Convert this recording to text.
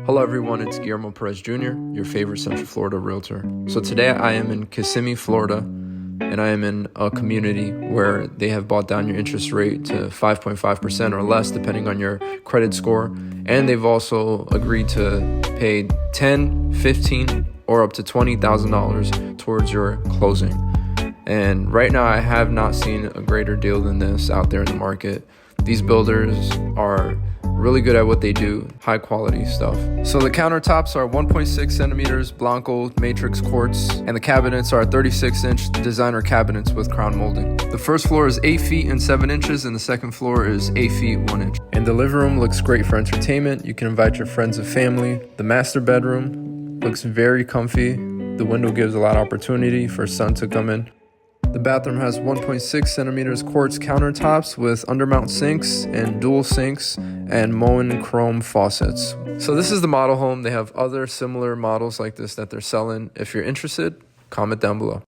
Hello everyone, it's Guillermo Perez Jr., your favorite Central Florida realtor. So today I am in Kissimmee, Florida, and I am in a community where they have brought down your interest rate to 5.5% or less depending on your credit score. And they've also agreed to pay $10, $15, or up to $20,000 towards your closing. And right now I have not seen a greater deal than this out there in the market. These builders are really good at what they do, high quality stuff. So the countertops are 1.6 centimeters Blanco matrix quartz, and the cabinets are 36-inch designer cabinets with crown molding. The first floor is 8 feet and 7 inches, and the second floor is 8 feet 1 inch. And the living room looks great for entertainment. You can invite your friends and family. The master bedroom looks very comfy. The window gives a lot of opportunity for sun to come in. The bathroom has 1.6 centimeters quartz countertops with undermount sinks and dual sinks and Moen chrome faucets. So this is the model home. They have other similar models like this that they're selling. If you're interested, comment down below.